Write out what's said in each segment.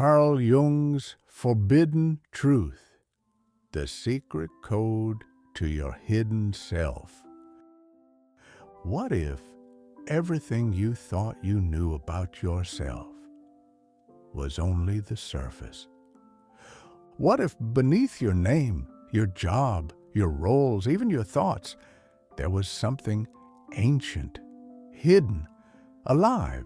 Carl Jung's Forbidden Truth, the secret code to your hidden self. What if everything you thought you knew about yourself was only the surface? What if beneath your name, your job, your roles, even your thoughts, there was something ancient, hidden, alive,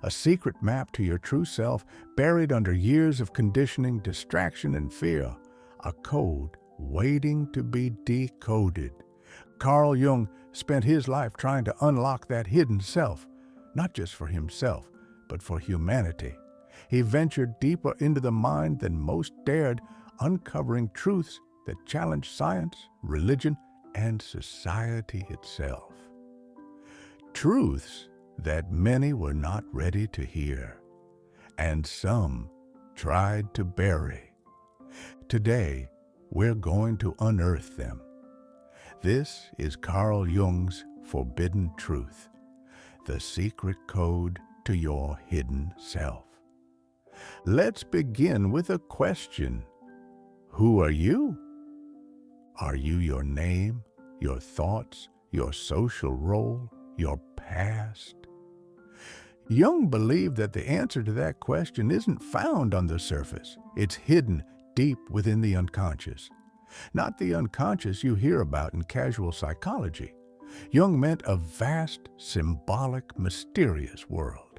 a secret map to your true self buried under years of conditioning, distraction, and fear, a code waiting to be decoded? Carl Jung spent his life trying to unlock that hidden self, not just for himself, but for humanity. He ventured deeper into the mind than most dared, uncovering truths that challenged science, religion, and society itself. Truths that many were not ready to hear, and some tried to bury. Today, we're going to unearth them. This is Carl Jung's Forbidden Truth, the secret code to your hidden self. Let's begin with a question. Who are you? Are you your name, your thoughts, your social role, your past? Jung believed that the answer to that question isn't found on the surface. It's hidden deep within the unconscious. Not the unconscious you hear about in casual psychology. Jung meant a vast, symbolic, mysterious world,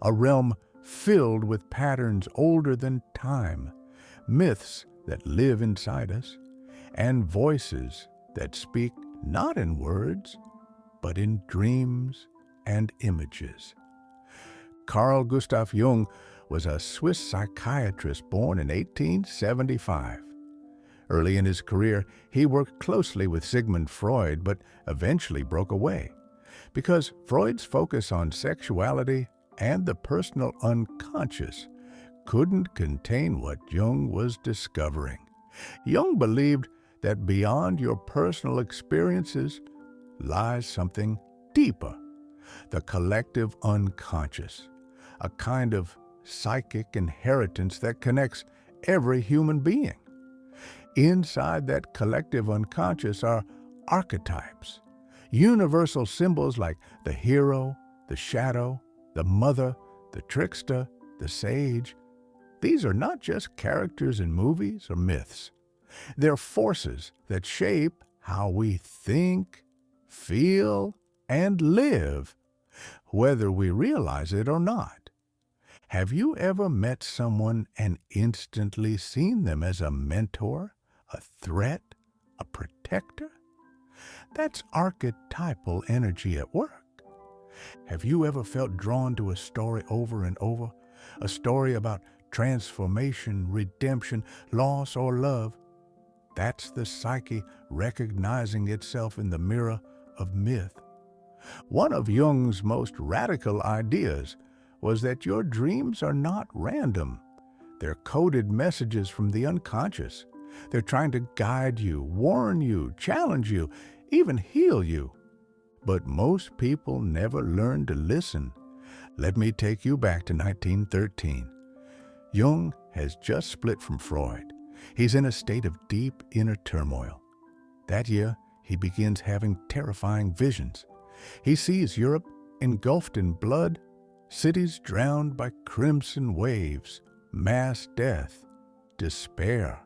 a realm filled with patterns older than time, myths that live inside us, and voices that speak not in words, but in dreams and images. Carl Gustav Jung was a Swiss psychiatrist born in 1875. Early in his career, he worked closely with Sigmund Freud, but eventually broke away because Freud's focus on sexuality and the personal unconscious couldn't contain what Jung was discovering. Jung believed that beyond your personal experiences lies something deeper, the collective unconscious, a kind of psychic inheritance that connects every human being. Inside that collective unconscious are archetypes, universal symbols like the hero, the shadow, the mother, the trickster, the sage. These are not just characters in movies or myths. They're forces that shape how we think, feel, and live, whether we realize it or not. Have you ever met someone and instantly seen them as a mentor, a threat, a protector? That's archetypal energy at work. Have you ever felt drawn to a story over and over? A story about transformation, redemption, loss, or love? That's the psyche recognizing itself in the mirror of myth. One of Jung's most radical ideas was that your dreams are not random. They're coded messages from the unconscious. They're trying to guide you, warn you, challenge you, even heal you. But most people never learn to listen. Let me take you back to 1913. Jung has just split from Freud. He's in a state of deep inner turmoil. That year, he begins having terrifying visions. He sees Europe engulfed in blood, cities drowned by crimson waves, mass death, despair.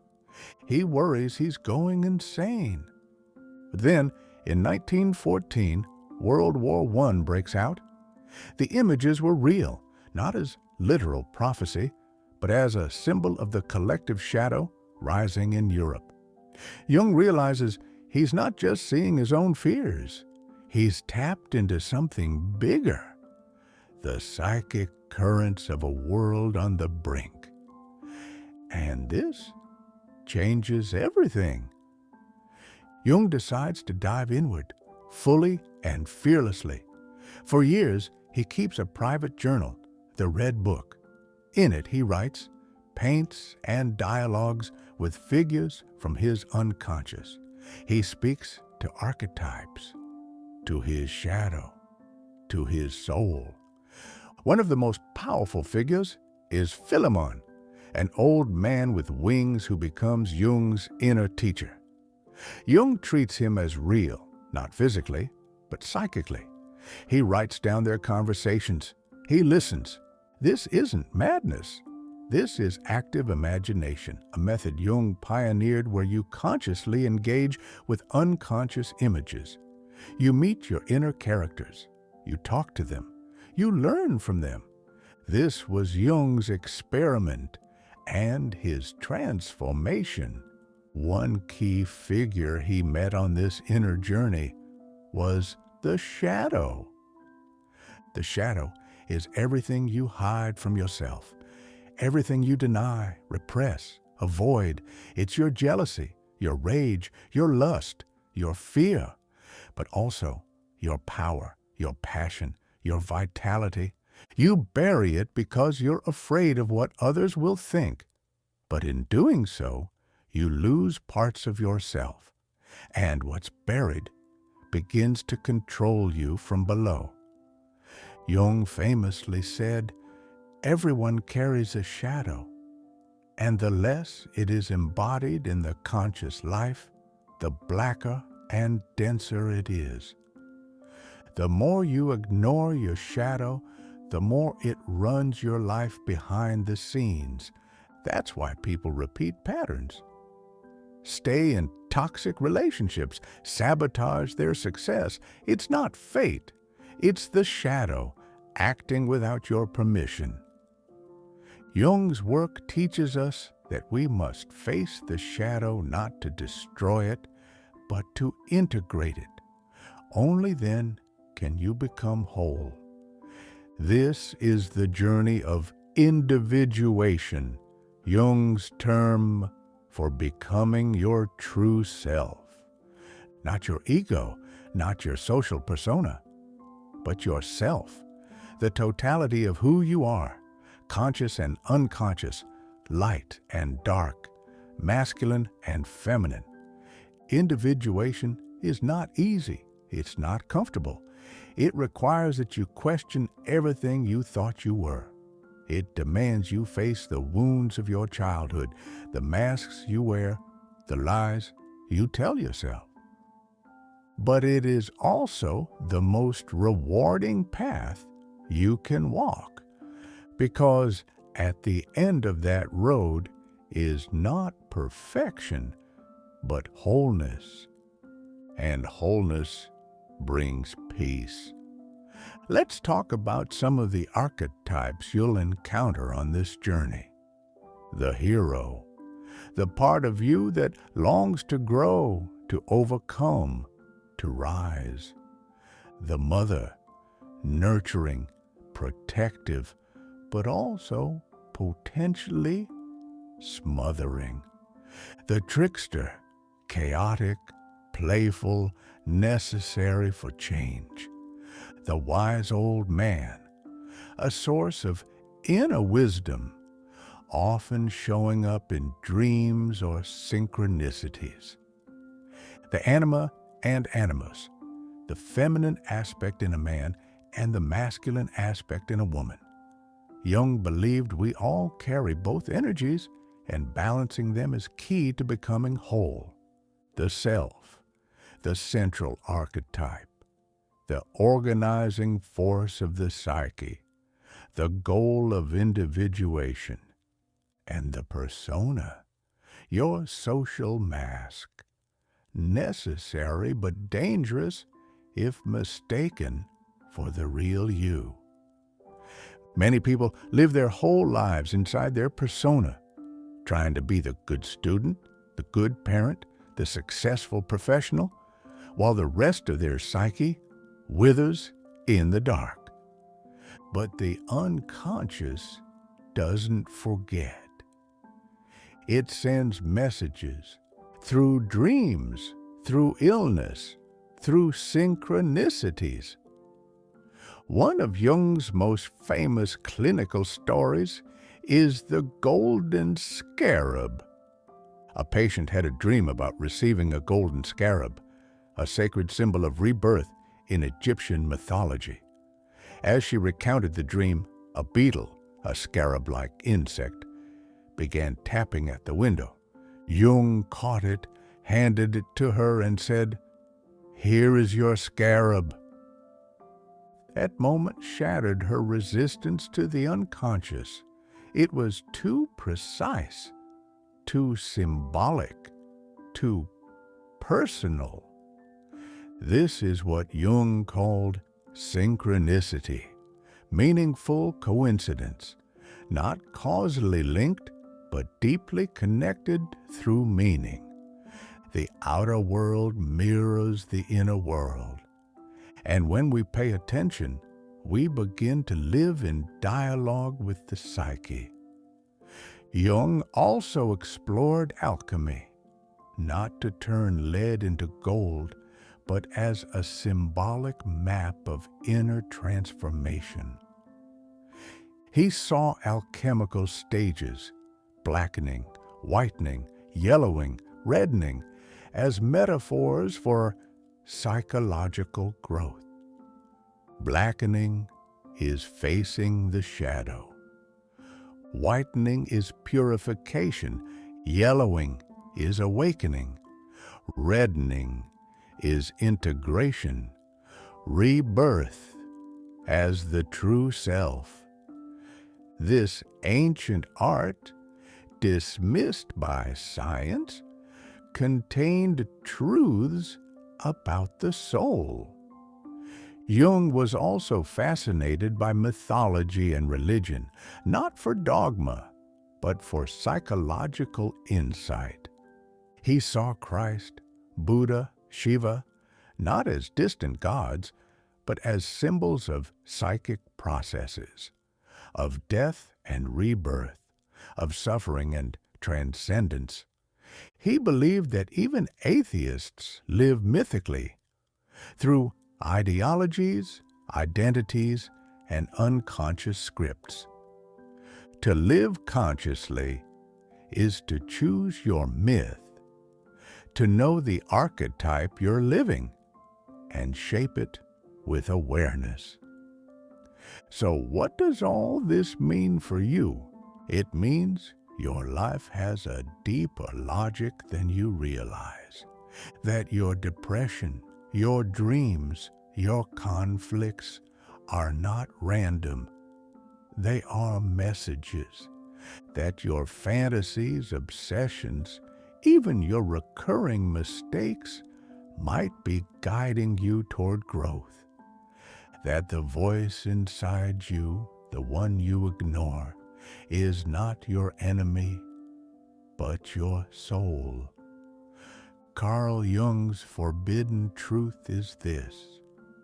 He worries he's going insane. But then, in 1914, World War I breaks out. The images were real, not as literal prophecy, but as a symbol of the collective shadow rising in Europe. Jung realizes he's not just seeing his own fears. He's tapped into something bigger, the psychic currents of a world on the brink. And this changes everything. Jung decides to dive inward, fully and fearlessly. For years, he keeps a private journal, the Red Book. In it, he writes, paints, and dialogues with figures from his unconscious. He speaks to archetypes, to his shadow, to his soul. One of the most powerful figures is Philemon, an old man with wings who becomes Jung's inner teacher. Jung treats him as real, not physically, but psychically. He writes down their conversations. He listens. This isn't madness. This is active imagination, a method Jung pioneered where you consciously engage with unconscious images. You meet your inner characters. You talk to them. You learn from them. This was Jung's experiment and his transformation. One key figure he met on this inner journey was the shadow. The shadow is everything you hide from yourself, everything you deny, repress, avoid. It's your jealousy, your rage, your lust, your fear, but also your power, your passion, your vitality. You bury it because you're afraid of what others will think. But in doing so, you lose parts of yourself, and what's buried begins to control you from below. Jung famously said, "Everyone carries a shadow, and the less it is embodied in the conscious life, the blacker and denser it is. The more you ignore your shadow, the more it runs your life behind the scenes. That's why people repeat patterns, stay in toxic relationships, sabotage their success. It's not fate. It's the shadow acting without your permission." Jung's work teaches us that we must face the shadow not to destroy it, but to integrate it. Only then can you become whole. This is the journey of individuation, Jung's term for becoming your true self. Not your ego, not your social persona, but yourself, the totality of who you are, conscious and unconscious, light and dark, masculine and feminine. Individuation is not easy. It's not comfortable. It requires that you question everything you thought you were. It demands you face the wounds of your childhood, the masks you wear, the lies you tell yourself. But it is also the most rewarding path you can walk, because at the end of that road is not perfection, but wholeness. And wholeness brings peace. Let's talk about some of the archetypes you'll encounter on this journey. The hero, the part of you that longs to grow, to overcome, to rise. The mother, nurturing, protective, but also potentially smothering. The trickster, chaotic, playful, necessary for change. The wise old man, a source of inner wisdom, often showing up in dreams or synchronicities. The Anima and Animus, the feminine aspect in a man and the masculine aspect in a woman. Jung believed we all carry both energies, and balancing them is key to becoming whole. The self, the central archetype, the organizing force of the psyche, the goal of individuation, and the persona, your social mask, necessary but dangerous if mistaken for the real you. Many people live their whole lives inside their persona, trying to be the good student, the good parent, the successful professional, while the rest of their psyche withers in the dark. But the unconscious doesn't forget. It sends messages through dreams, through illness, through synchronicities. One of Jung's most famous clinical stories is the golden scarab. A patient had a dream about receiving a golden scarab, a sacred symbol of rebirth in Egyptian mythology. As she recounted the dream, a beetle, a scarab-like insect, began tapping at the window. Jung caught it, handed it to her, and said, "Here is your scarab." That moment shattered her resistance to the unconscious. It was too precise, too symbolic, too personal. This is what Jung called synchronicity, meaningful coincidence, not causally linked, but deeply connected through meaning. The outer world mirrors the inner world, and when we pay attention, we begin to live in dialogue with the psyche. Jung also explored alchemy, not to turn lead into gold, but as a symbolic map of inner transformation. He saw alchemical stages, blackening, whitening, yellowing, reddening, as metaphors for psychological growth. Blackening is facing the shadow. Whitening is purification. Yellowing is awakening. Reddening is integration. Rebirth as the true self. This ancient art, dismissed by science, contained truths about the soul. Jung was also fascinated by mythology and religion, not for dogma, but for psychological insight. He saw Christ, Buddha, Shiva, not as distant gods, but as symbols of psychic processes, of death and rebirth, of suffering and transcendence. He believed that even atheists live mythically, through ideologies, identities, and unconscious scripts. To live consciously is to choose your myth, to know the archetype you're living, and shape it with awareness. So what does all this mean for you? It means your life has a deeper logic than you realize, that your depression, your dreams, your conflicts are not random. They are messages, that your fantasies, obsessions, even your recurring mistakes might be guiding you toward growth. That the voice inside you, the one you ignore, is not your enemy, but your soul. Carl Jung's forbidden truth is this: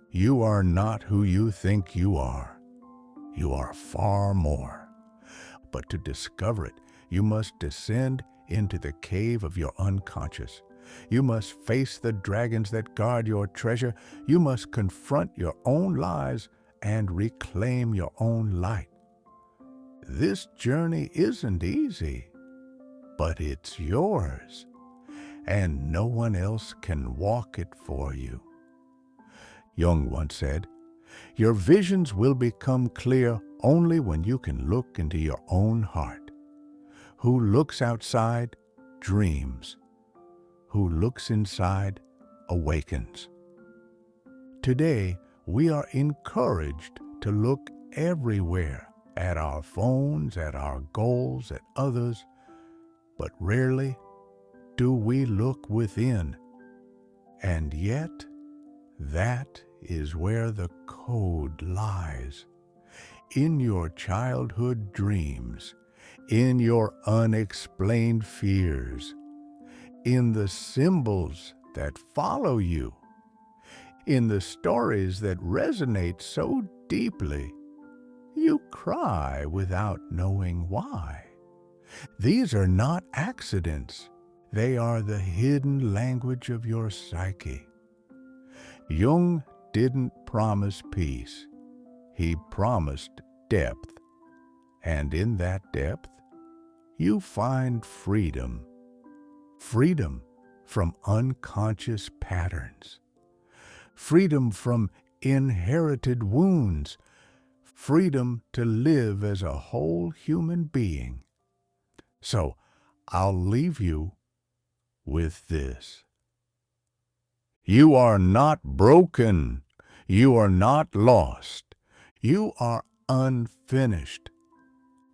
you are not who you think you are. You are far more. But to discover it, you must descend into the cave of your unconscious. You must face the dragons that guard your treasure. You must confront your own lies and reclaim your own light. This journey isn't easy, but it's yours, and no one else can walk it for you. Jung once said, "Your visions will become clear only when you can look into your own heart. Who looks outside dreams. Who looks inside awakens." Today, we are encouraged to look everywhere, at our phones, at our goals, at others, but rarely do we look within. And yet, that is where the code lies. In your childhood dreams, in your unexplained fears, in the symbols that follow you, in the stories that resonate so deeply, you cry without knowing why. These are not accidents. They are the hidden language of your psyche. Jung didn't promise peace. He promised depth. And in that depth, you find freedom. Freedom from unconscious patterns. Freedom from inherited wounds. Freedom to live as a whole human being. So I'll leave you with this. You are not broken. You are not lost. You are unfinished.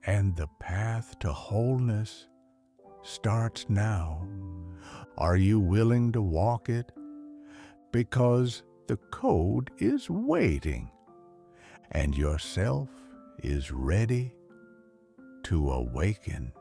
And the path to wholeness starts now. Are you willing to walk it? Because the code is waiting, and yourself is ready to awaken.